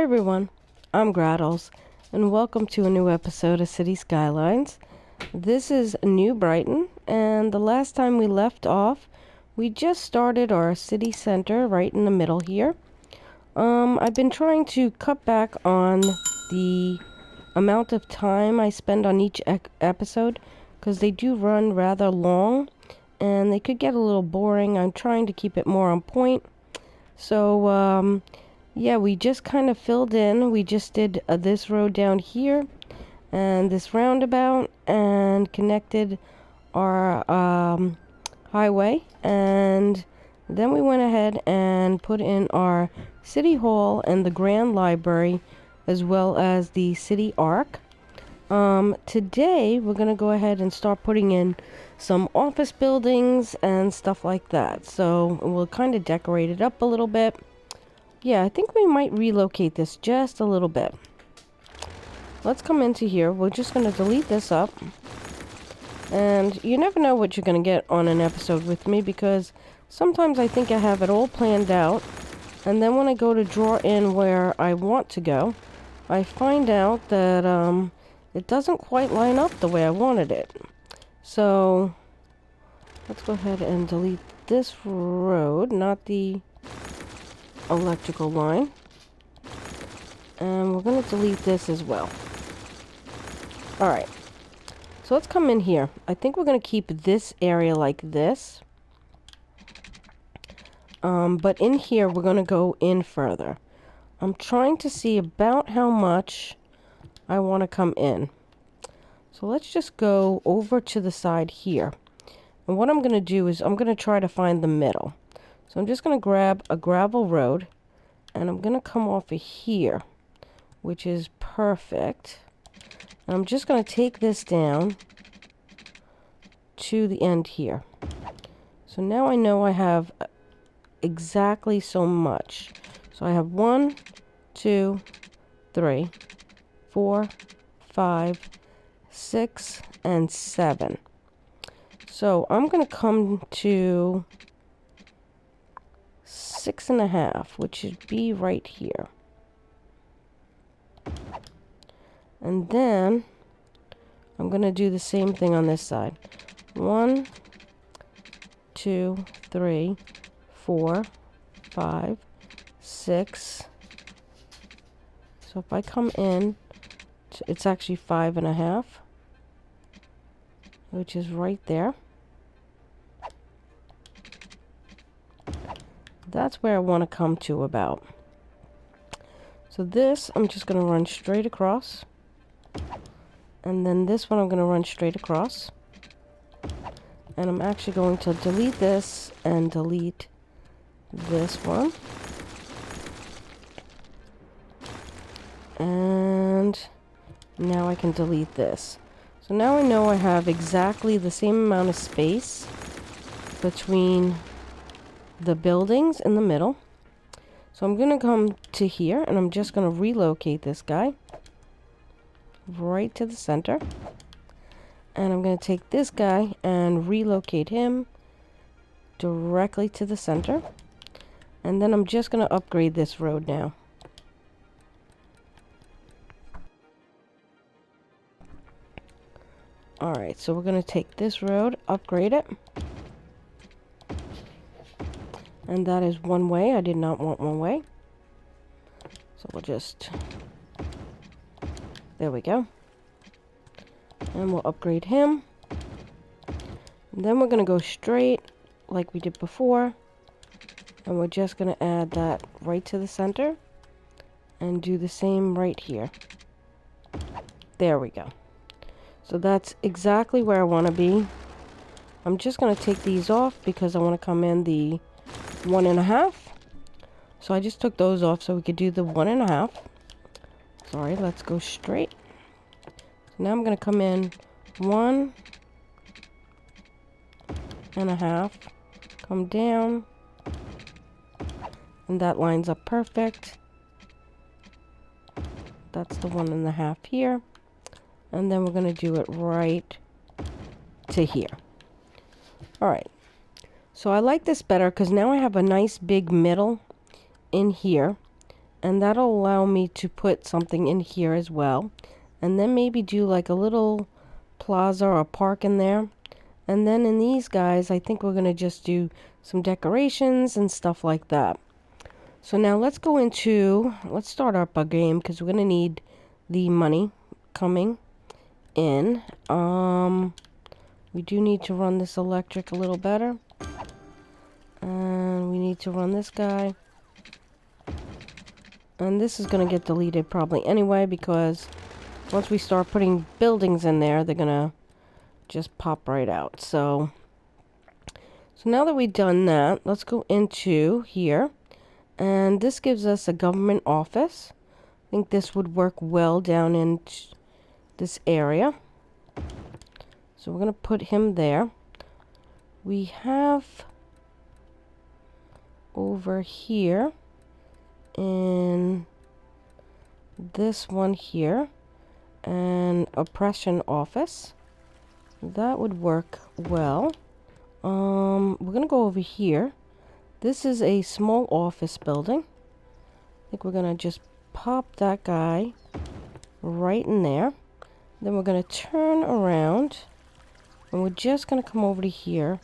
everyone, I'm Graddles, and welcome to a new episode of City Skylines. This is New Brighton, and the last time we left off, we just started our city center right in the middle here. I've been trying to cut back on the amount of time I spend on each episode, because they do run rather long, and they could get a little boring. I'm trying to keep it more on point. So, yeah, we just kind of filled in. We just did this road down here and this roundabout and connected our highway. And then we went ahead and put in our city hall and the grand library as well as the city arc. Today we're going to go ahead and start putting in some office buildings and stuff like that. So we'll kind of decorate it up a little bit. Yeah, I think we might relocate this just a little bit. Let's come into here. We're just going to delete this up. And you never know what you're going to get on an episode with me, because sometimes I think I have it all planned out. And then when I go to draw in where I want to go, I find out that it doesn't quite line up the way I wanted it. So let's go ahead and delete this road, not the electrical line, and we're going to delete this as well. Alright, so let's come in here. I think we're going to keep this area like this, but in here we're going to go in further. I'm trying to see about how much I want to come in. So let's just go over to the side here, and what I'm going to do is I'm going to try to find the middle. So I'm just going to grab a gravel road, and I'm going to come off of here, which is perfect. And I'm just going to take this down to the end here. So now I know I have exactly so much. So I have 1, 2, 3, 4, 5, 6, and 7. So I'm going to come to 6.5, which should be right here. And then I'm going to do the same thing on this side. 1, 2, 3, 4, 5, 6. So if I come in, it's actually 5.5, which is right there. That's where I want to come to about. So this, I'm just going to run straight across. And then this one, I'm going to run straight across. And I'm actually going to delete this and delete this one. And now I can delete this. So now I know I have exactly the same amount of space between the buildings in the middle. So I'm going to come to here, and I'm just going to relocate this guy right to the center. And I'm going to take this guy and relocate him directly to the center. And then I'm just going to upgrade this road now. Alright, so we're going to take this road, upgrade it. And that is one way. I did not want one way. So we'll just... There we go. And we'll upgrade him. And then we're going to go straight like we did before. And we're just going to add that right to the center. And do the same right here. There we go. So that's exactly where I want to be. I'm just going to take these off because I want to come in the 1.5. So I just took those off so we could do the 1.5. Sorry, let's go straight. So now I'm going to come in 1.5. Come down. And that lines up perfect. That's the 1.5 here. And then we're going to do it right to here. Alright. So I like this better because now I have a nice big middle in here. And that'll allow me to put something in here as well. And then maybe do like a little plaza or a park in there. And then in these guys, I think we're going to just do some decorations and stuff like that. So now let's start up our game because we're going to need the money coming in. We do need to run this electric a little better. And we need to run this guy. And this is going to get deleted probably anyway because once we start putting buildings in there, they're going to just pop right out. So now that we've done that, let's go into here. And this gives us a government office. I think this would work well down in this area. So we're going to put him there. We have over here in this one here an oppression office. That would work well. We're going to go over here. This is a small office building. I think we're going to just pop that guy right in there. Then we're going to turn around and we're just going to come over to here.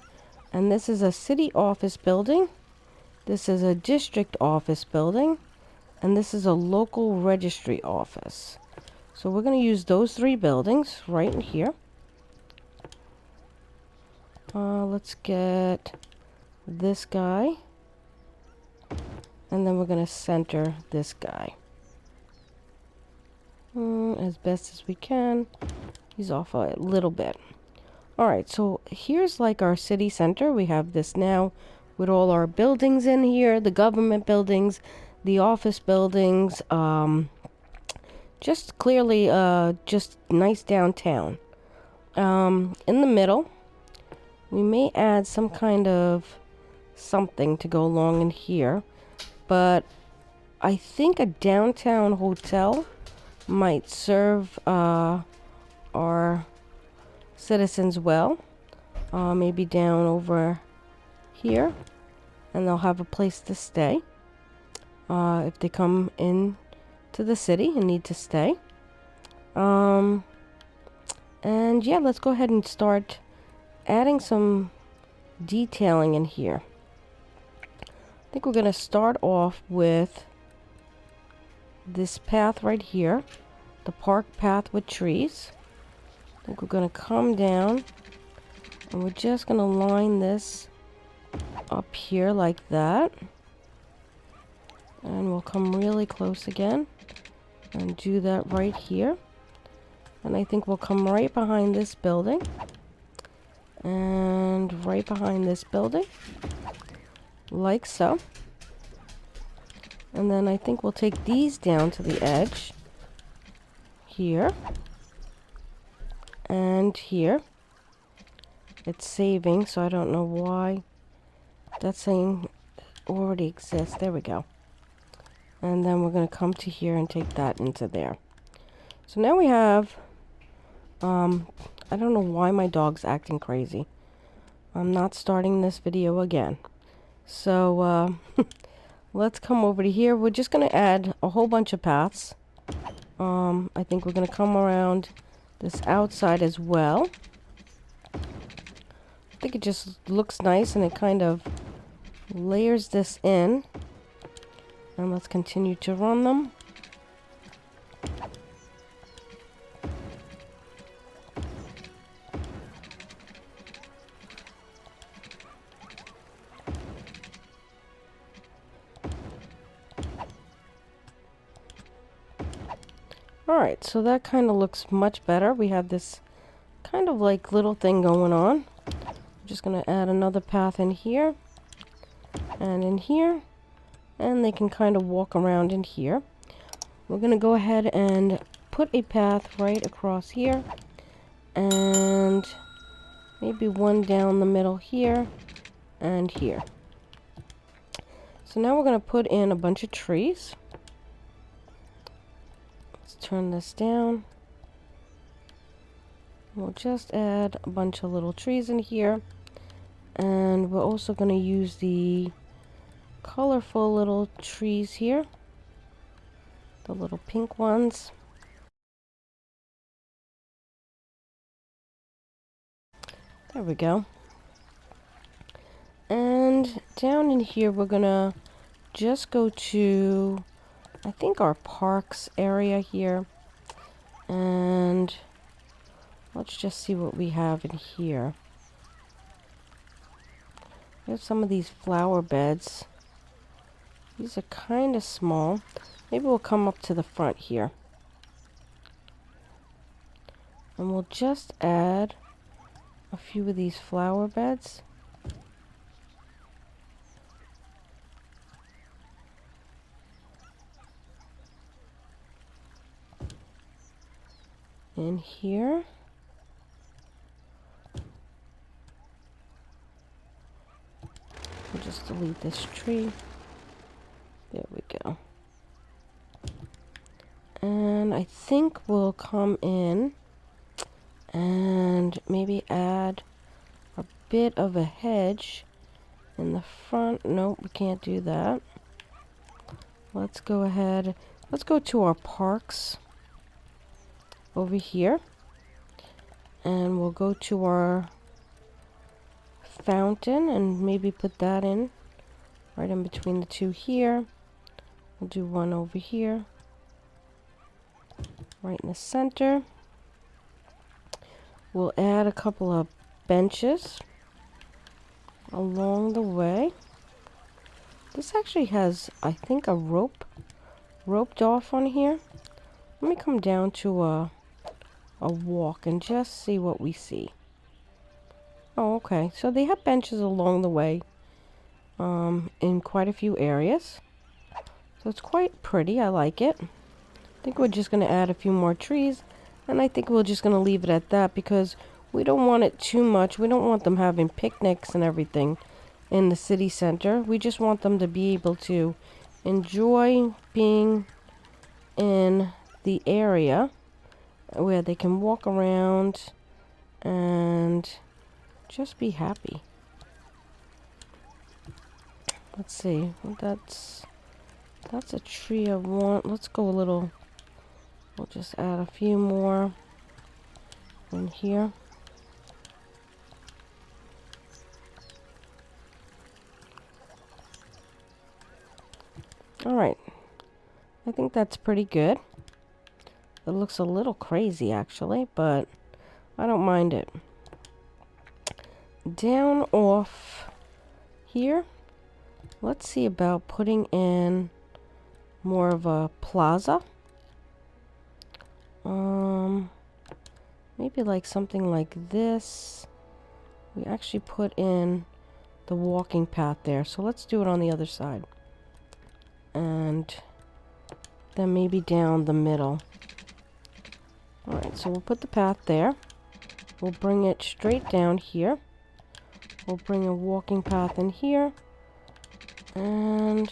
And this is a city office building. This is a district office building. And this is a local registry office. So we're going to use those three buildings right in here. Let's get this guy. And then we're going to center this guy. As best as we can. He's off a little bit. Alright, so here's like our city center. We have this now with all our buildings in here. The government buildings, the office buildings. Just clearly just nice downtown. In the middle, we may add some kind of something to go along in here. But I think a downtown hotel might serve our citizens well. Maybe down over here. And they'll have a place to stay. If they come in to the city and need to stay. And yeah, let's go ahead and start adding some detailing in here. I think we're going to start off with this path right here, the park path with trees. I think we're going to come down and we're just going to line this up here like that. And we'll come really close again and do that right here. And I think we'll come right behind this building and right behind this building. Like so. And then I think we'll take these down to the edge. Here. And here. It's saving, so I don't know why that's saying already exists. There we go. And then we're going to come to here and take that into there. So now we have, I don't know why my dog's acting crazy. I'm not starting this video again. So, let's come over to here. We're just going to add a whole bunch of paths. I think we're going to come around this outside as well. I think it just looks nice and it kind of layers this in. And let's continue to run them. Alright, so that kind of looks much better. We have this kind of like little thing going on. I'm just going to add another path in here and in here. And they can kind of walk around in here. We're going to go ahead and put a path right across here. And maybe one down the middle here and here. So now we're going to put in a bunch of trees. Turn this down. We'll just add a bunch of little trees in here. And we're also going to use the colorful little trees here. the little pink ones. There we go. And down in here, we're gonna just go to, I think, our parks area here. And let's just see what we have in here. We have some of these flower beds. These are kind of small. Maybe we'll come up to the front here. And we'll just add a few of these flower beds. In here. We'll just delete this tree. There we go. And I think we'll come in and maybe add a bit of a hedge in the front. Nope, we can't do that. Let's go ahead. Let's go to our parks over here. And we'll go to our fountain and maybe put that in right in between the two here. We'll do one over here, right in the center. We'll add a couple of benches along the way. This actually has, I think, a roped off on here. Let me come down to a walk and just see what we see. Oh, okay. So they have benches along the way in quite a few areas. So it's quite pretty. I like it. I think we're just going to add a few more trees. And I think we're just going to leave it at that because we don't want it too much. We don't want them having picnics and everything in the city center. We just want them to be able to enjoy being in the area where they can walk around and just be happy. Let's see. That's a tree I want. Let's go a little. We'll just add a few more in here. Alright. I think that's pretty good. It looks a little crazy actually, but I don't mind it. Down off here, let's see about putting in more of a plaza. Maybe like something like this. We actually put in the walking path there, so let's do it on the other side. And then maybe down the middle. Alright, so we'll put the path there. We'll bring it straight down here. We'll bring a walking path in here. And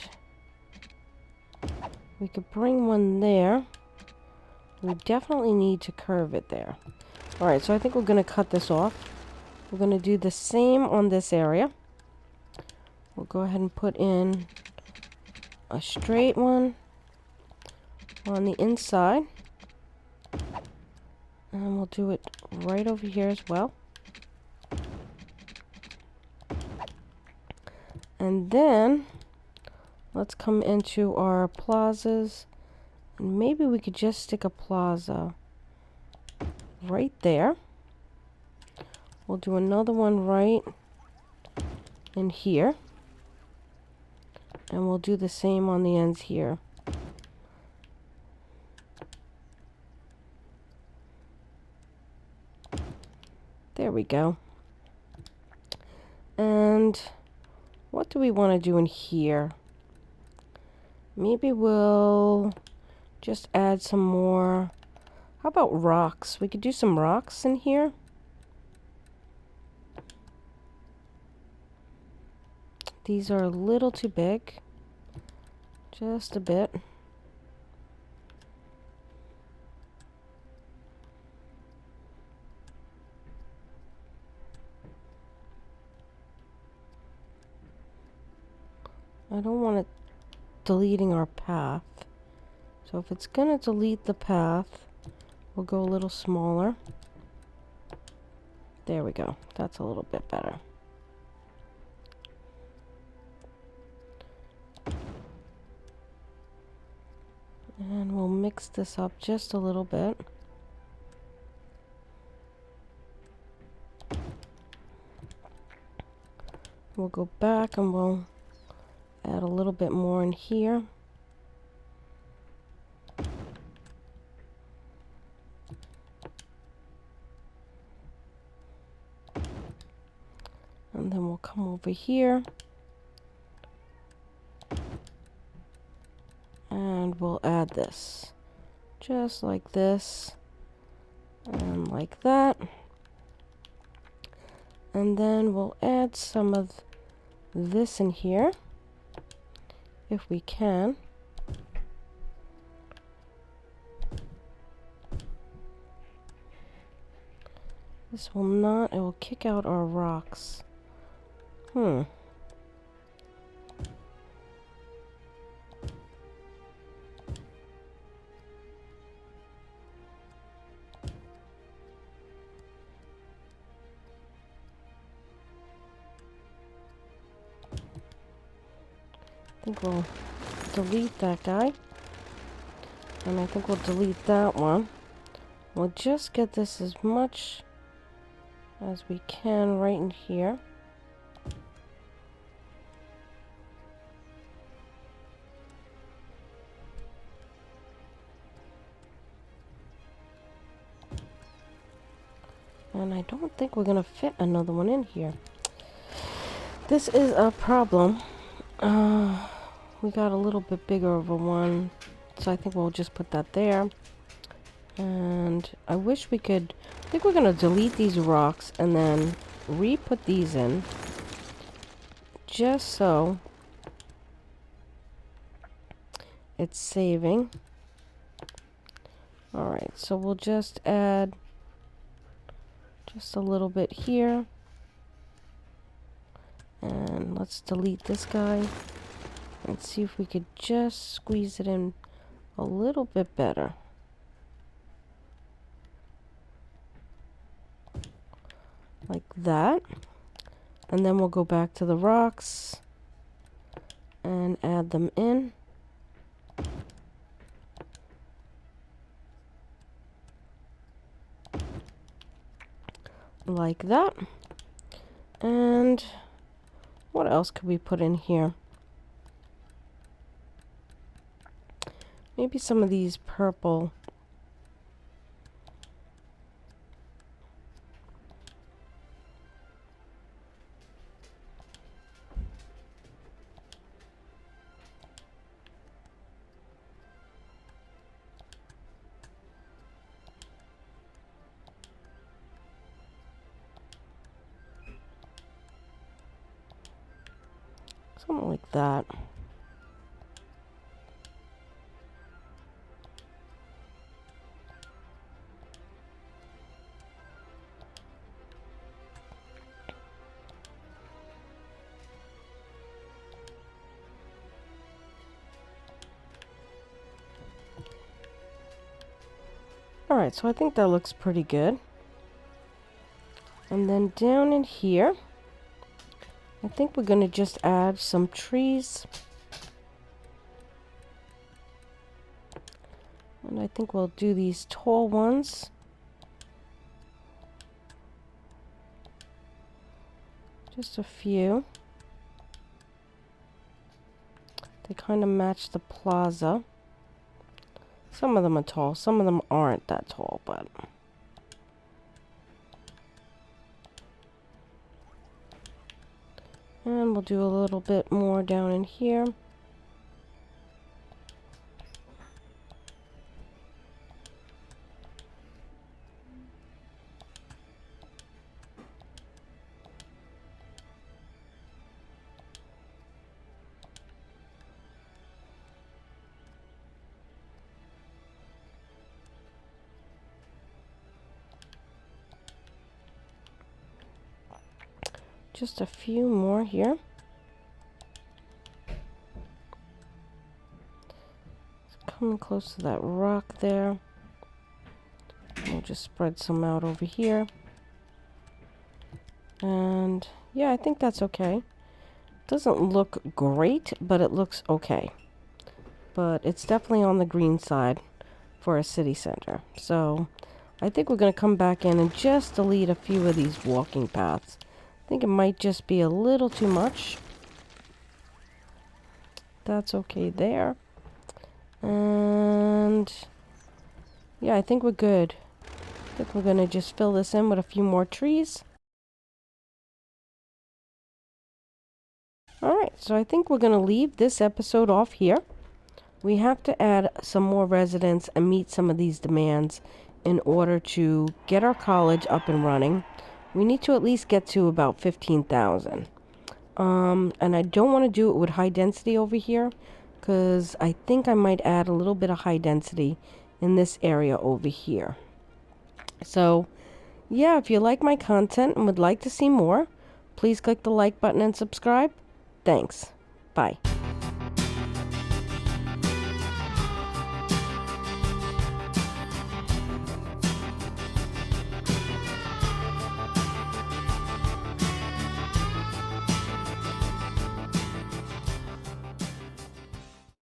we could bring one there. We definitely need to curve it there. Alright, so I think we're going to cut this off. We're going to do the same on this area. We'll go ahead and put in a straight one on the inside. And we'll do it right over here as well. And then let's come into our plazas. And maybe we could just stick a plaza right there. We'll do another one right in here. And we'll do the same on the ends here. There we go. And what do we want to do in here? Maybe we'll just add some more. How about rocks? We could do some rocks in here. These are a little too big. Just a bit. I don't want it deleting our path So if it's gonna delete the path, we'll go a little smaller. There we go. That's a little bit better. And we'll mix this up just a little bit. We'll go back and we'll add a little bit more in here. And then we'll come over here. And we'll add this. Just like this. And like that. And then we'll add some of this in here. If we can. This will not, it will kick out our rocks. I think we'll delete that guy. And I think we'll delete that one. We'll just get this as much as we can right in here. And I don't think we're gonna fit another one in here. This is a problem. We got a little bit bigger of a one, so I think we'll just put that there. And I wish we could, I think we're gonna delete these rocks and then re-put these in, just so it's saving. Alright, so we'll just add just a little bit here. And let's delete this guy and see if we could just squeeze it in a little bit better. Like that. And then we'll go back to the rocks and add them in. Like that. And what else could we put in here? Maybe some of these purple. Something like that. Alright, so I think that looks pretty good. And then down in here, I think we're going to just add some trees. And I think we'll do these tall ones. Just a few. They kind of match the plaza. Some of them are tall, some of them aren't that tall, but... And we'll do a little bit more down in here. Just a few more here. coming close to that rock there. We'll just spread some out over here. And yeah, I think that's okay. Doesn't look great, but it looks okay. But it's definitely on the green side for a city center. So I think we're going to come back in and just delete a few of these walking paths. I think it might just be a little too much. That's okay there. And yeah, I think we're good. I think we're going to just fill this in with a few more trees. Alright, so I think we're going to leave this episode off here. We have to add some more residents and meet some of these demands in order to get our college up and running. We need to at least get to about 15,000. And I don't want to do it with high density over here, because I think I might add a little bit of high density in this area over here. So, yeah, if you like my content and would like to see more, please click the like button and subscribe. Thanks. Bye.